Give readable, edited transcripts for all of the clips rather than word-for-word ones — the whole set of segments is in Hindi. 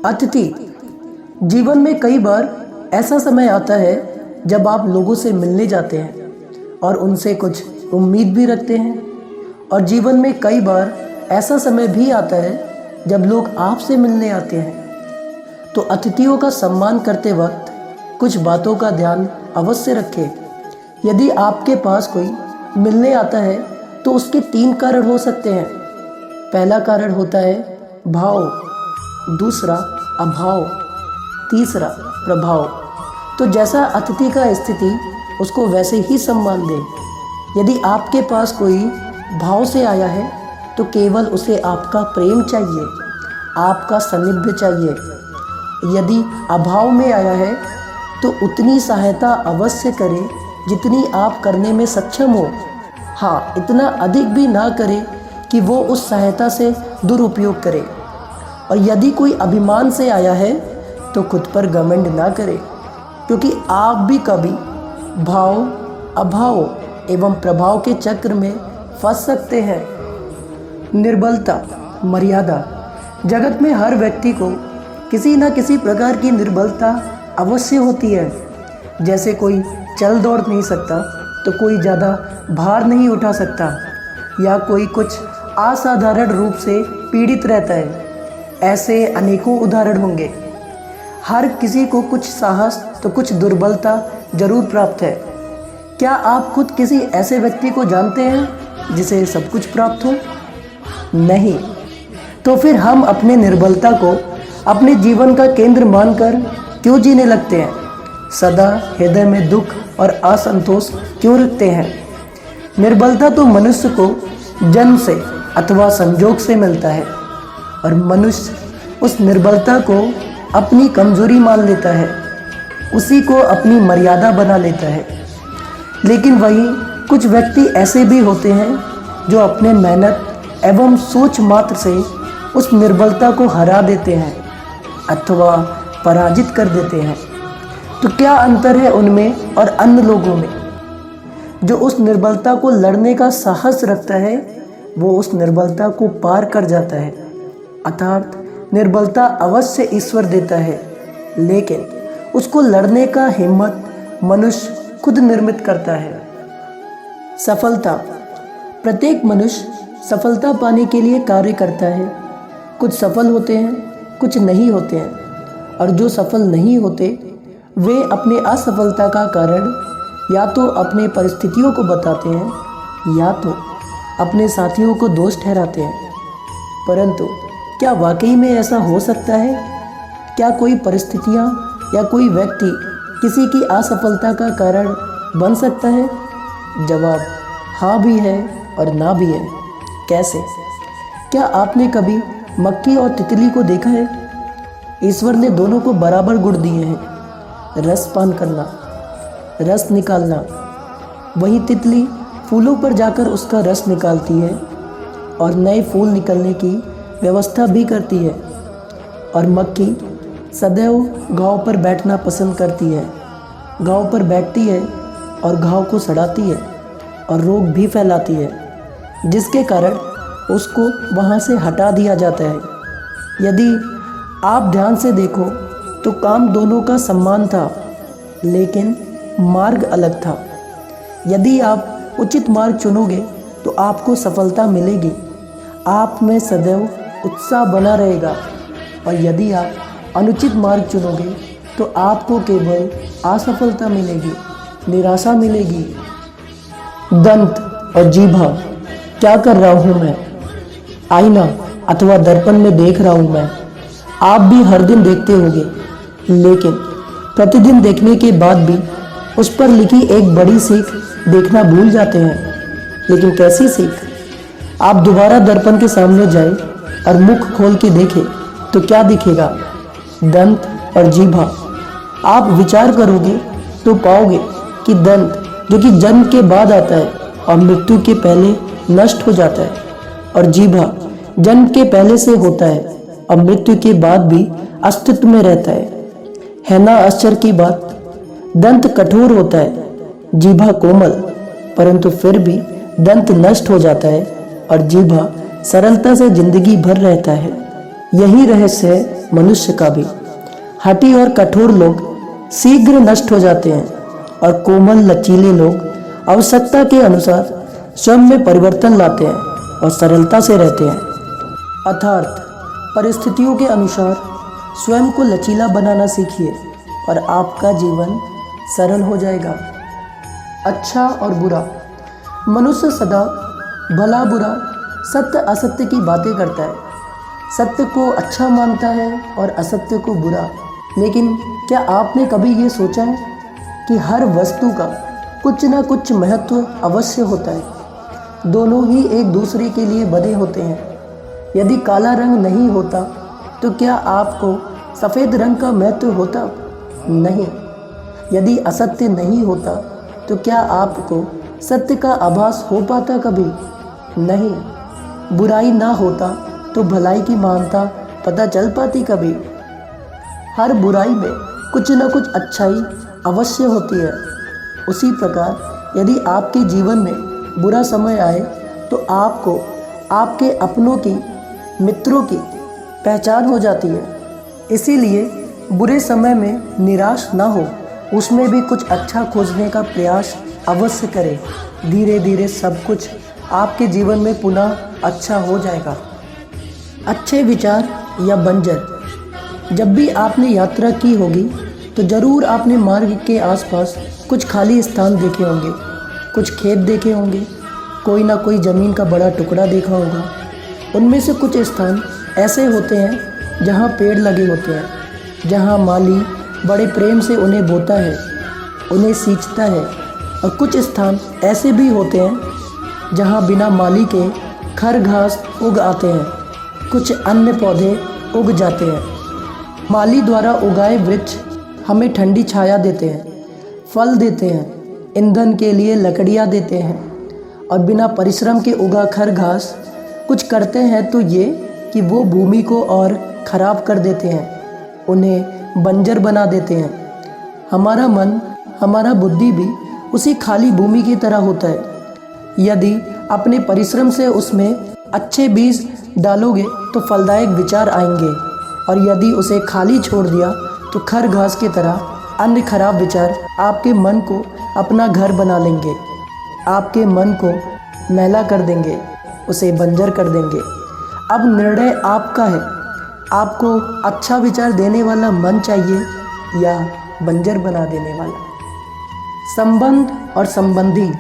अतिथि। जीवन में कई बार ऐसा समय आता है जब आप लोगों से मिलने जाते हैं और उनसे कुछ उम्मीद भी रखते हैं, और जीवन में कई बार ऐसा समय भी आता है जब लोग आपसे मिलने आते हैं। तो अतिथियों का सम्मान करते वक्त कुछ बातों का ध्यान अवश्य रखें। यदि आपके पास कोई मिलने आता है तो उसके 3 कारण हो सकते हैं। पहला कारण होता है भाव, दूसरा अभाव, तीसरा प्रभाव। तो जैसा अतिथि का स्थिति, उसको वैसे ही सम्मान दें। यदि आपके पास कोई भाव से आया है तो केवल उसे आपका प्रेम चाहिए, आपका सानिध्य चाहिए। यदि अभाव में आया है तो उतनी सहायता अवश्य करें जितनी आप करने में सक्षम हो। हाँ, इतना अधिक भी ना करें कि वो उस सहायता से दुरुपयोग करे। और यदि कोई अभिमान से आया है तो खुद पर घमंड ना करें, क्योंकि आप भी कभी भाव, अभाव एवं प्रभाव के चक्र में फंस सकते हैं। निर्बलता, मर्यादा। जगत में हर व्यक्ति को किसी न किसी प्रकार की निर्बलता अवश्य होती है। जैसे कोई चल दौड़ नहीं सकता तो कोई ज़्यादा भार नहीं उठा सकता, या कोई कुछ असाधारण रूप से पीड़ित रहता है। ऐसे अनेकों उदाहरण होंगे। हर किसी को कुछ साहस तो कुछ दुर्बलता जरूर प्राप्त है। क्या आप खुद किसी ऐसे व्यक्ति को जानते हैं जिसे सब कुछ प्राप्त हो? नहीं। तो फिर हम अपने निर्बलता को अपने जीवन का केंद्र मानकर क्यों जीने लगते हैं? सदा हृदय में दुख और असंतोष क्यों रखते हैं? निर्बलता तो मनुष्य को जन्म से अथवा संजोग से मिलता है, और मनुष्य उस निर्बलता को अपनी कमजोरी मान लेता है, उसी को अपनी मर्यादा बना लेता है। लेकिन वहीं कुछ व्यक्ति ऐसे भी होते हैं जो अपने मेहनत एवं सोच मात्र से उस निर्बलता को हरा देते हैं अथवा पराजित कर देते हैं। तो क्या अंतर है उनमें और अन्य लोगों में? जो उस निर्बलता को लड़ने का साहस रखता है वो उस निर्बलता को पार कर जाता है। अर्थात निर्बलता अवश्य ईश्वर देता है, लेकिन उसको लड़ने का हिम्मत मनुष्य खुद निर्मित करता है। सफलता। प्रत्येक मनुष्य सफलता पाने के लिए कार्य करता है। कुछ सफल होते हैं, कुछ नहीं होते हैं, और जो सफल नहीं होते वे अपने असफलता का कारण या तो अपने परिस्थितियों को बताते हैं या तो अपने साथियों को दोष ठहराते हैं। परंतु क्या वाकई में ऐसा हो सकता है? क्या कोई परिस्थितियाँ या कोई व्यक्ति किसी की असफलता का कारण बन सकता है? जवाब हाँ भी है और ना भी है। कैसे? क्या आपने कभी मक्खी और तितली को देखा है? ईश्वर ने दोनों को बराबर गुण दिए हैं, रस पान करना, रस निकालना। वही तितली फूलों पर जाकर उसका रस निकालती है और नए फूल निकलने की व्यवस्था भी करती है, और मक्खी सदैव घाव पर बैठना पसंद करती है। घाव पर बैठती है और घाव को सड़ाती है और रोग भी फैलाती है, जिसके कारण उसको वहाँ से हटा दिया जाता है। यदि आप ध्यान से देखो तो काम दोनों का समान था, लेकिन मार्ग अलग था। यदि आप उचित मार्ग चुनोगे तो आपको सफलता मिलेगी, आप में सदैव उत्साह बना रहेगा, और यदि आप अनुचित मार्ग चुनोगे तो आपको केवल असफलता मिलेगी, निराशा मिलेगी। दंत और जीभा। क्या कर रहा हूँ मैं? आईना अथवा दर्पण में देख रहा हूँ मैं। आप भी हर दिन देखते होंगे, लेकिन प्रतिदिन देखने के बाद भी उस पर लिखी एक बड़ी सीख देखना भूल जाते हैं। लेकिन कैसी सीख? आप दोबारा दर्पण के सामने जाएं और मुख खोल के देखें तो क्या दिखेगा? दंत और जीभा। आप विचार करोगे तो पाओगे कि दंत जो कि जन्म के बाद आता है और मृत्यु के पहले नष्ट हो जाता है, और जीभा जन्म के पहले से होता है और मृत्यु के बाद भी अस्तित्व में रहता है ना आश्चर्य की बात? दंत कठोर होता है, जीभा कोमल, परंतु फिर भी दंत नष्ट हो जाता है और जीभा सरलता से जिंदगी भर रहता है। यही रहस्य है मनुष्य का भी। हठी और कठोर लोग शीघ्र नष्ट हो जाते हैं और कोमल लचीले लोग आवश्यकता के अनुसार स्वयं में परिवर्तन लाते हैं और सरलता से रहते हैं। अर्थात परिस्थितियों के अनुसार स्वयं को लचीला बनाना सीखिए और आपका जीवन सरल हो जाएगा। अच्छा और बुरा। मनुष्य सदा भला बुरा, सत्य असत्य की बातें करता है। सत्य को अच्छा मानता है और असत्य को बुरा। लेकिन क्या आपने कभी ये सोचा है कि हर वस्तु का कुछ ना कुछ महत्व अवश्य होता है। दोनों ही एक दूसरे के लिए बने होते हैं। यदि काला रंग नहीं होता तो क्या आपको सफ़ेद रंग का महत्व होता? नहीं। यदि असत्य नहीं होता तो क्या आपको सत्य का आभास हो पाता कभी? नहीं। बुराई ना होता तो भलाई की महानता पता चल पाती कभी? हर बुराई में कुछ न कुछ अच्छाई अवश्य होती है। उसी प्रकार यदि आपके जीवन में बुरा समय आए तो आपको आपके अपनों की, मित्रों की पहचान हो जाती है। इसीलिए बुरे समय में निराश ना हो, उसमें भी कुछ अच्छा खोजने का प्रयास अवश्य करें। धीरे धीरे सब कुछ आपके जीवन में पुनः अच्छा हो जाएगा। अच्छे विचार या बंजर। जब भी आपने यात्रा की होगी तो ज़रूर आपने मार्ग के आसपास कुछ खाली स्थान देखे होंगे, कुछ खेत देखे होंगे, कोई ना कोई ज़मीन का बड़ा टुकड़ा देखा होगा। उनमें से कुछ स्थान ऐसे होते हैं जहाँ पेड़ लगे होते हैं, जहाँ माली बड़े प्रेम से उन्हें बोता है, उन्हें सींचता है। और कुछ स्थान ऐसे भी होते हैं जहाँ बिना माली के खर घास उग आते हैं, कुछ अन्य पौधे उग जाते हैं। माली द्वारा उगाए वृक्ष हमें ठंडी छाया देते हैं, फल देते हैं, ईंधन के लिए लकड़ियाँ देते हैं। और बिना परिश्रम के उगा खर घास कुछ करते हैं तो ये कि वो भूमि को और ख़राब कर देते हैं, उन्हें बंजर बना देते हैं। हमारा मन, हमारा बुद्धि भी उसी खाली भूमि की तरह होता है। यदि अपने परिश्रम से उसमें अच्छे बीज डालोगे तो फलदायक विचार आएंगे, और यदि उसे खाली छोड़ दिया तो खर घास की तरह अन्य खराब विचार आपके मन को अपना घर बना लेंगे, आपके मन को मैला कर देंगे, उसे बंजर कर देंगे। अब निर्णय आपका है। आपको अच्छा विचार देने वाला मन चाहिए या बंजर बना देने वाला। संबंध और संबंधी।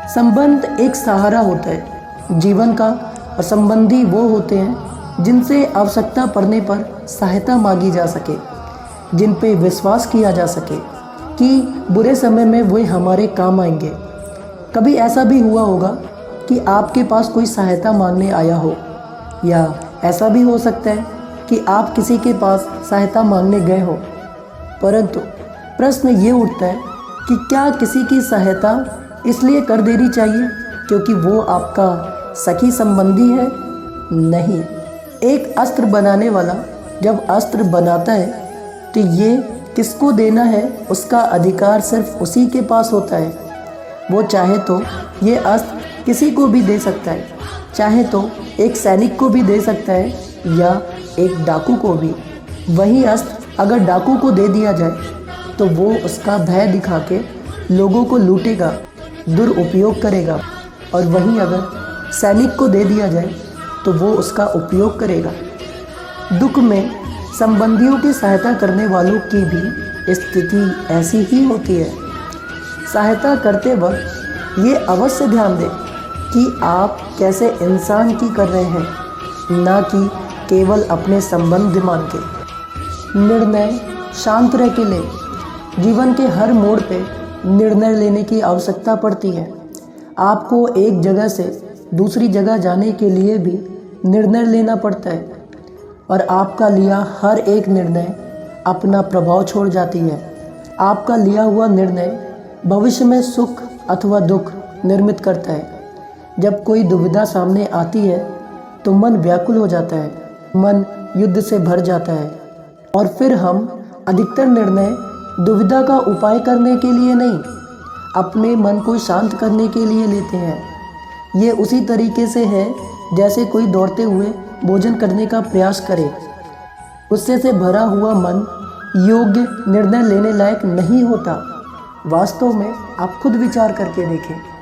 संबंध एक सहारा होता है जीवन का, और संबंधी वो होते हैं जिनसे आवश्यकता पड़ने पर सहायता मांगी जा सके, जिन पे विश्वास किया जा सके कि बुरे समय में वे हमारे काम आएंगे। कभी ऐसा भी हुआ होगा कि आपके पास कोई सहायता मांगने आया हो, या ऐसा भी हो सकता है कि आप किसी के पास सहायता मांगने गए हो, परंतु प्रश्न ये उठता है कि क्या किसी की सहायता इसलिए कर देनी चाहिए क्योंकि वो आपका सखी संबंधी है? नहीं। एक अस्त्र बनाने वाला जब अस्त्र बनाता है तो ये किसको देना है उसका अधिकार सिर्फ उसी के पास होता है। वो चाहे तो ये अस्त्र किसी को भी दे सकता है, चाहे तो एक सैनिक को भी दे सकता है या एक डाकू को भी। वही अस्त्र अगर डाकू को दे दिया जाए तो वो उसका भय दिखा के लोगों को लूटेगा, दुरुपयोग करेगा, और वहीं अगर सैनिक को दे दिया जाए तो वो उसका उपयोग करेगा। दुख में संबंधियों की सहायता करने वालों की भी स्थिति ऐसी ही होती है। सहायता करते वक्त ये अवश्य ध्यान दें कि आप कैसे इंसान की कर रहे हैं, ना कि केवल अपने संबंध मान के। निर्णय शांत रह के लें। जीवन के हर मोड़ पे निर्णय लेने की आवश्यकता पड़ती है। आपको एक जगह से दूसरी जगह जाने के लिए भी निर्णय लेना पड़ता है, और आपका लिया हर एक निर्णय अपना प्रभाव छोड़ जाती है। आपका लिया हुआ निर्णय भविष्य में सुख अथवा दुख निर्मित करता है। जब कोई दुविधा सामने आती है तो मन व्याकुल हो जाता है, मन युद्ध से भर जाता है, और फिर हम अधिकतर निर्णय दुविधा का उपाय करने के लिए नहीं, अपने मन को शांत करने के लिए लेते हैं। ये उसी तरीके से है जैसे कोई दौड़ते हुए भोजन करने का प्रयास करे। गुस्से से भरा हुआ मन योग्य निर्णय लेने लायक नहीं होता। वास्तव में आप खुद विचार करके देखें।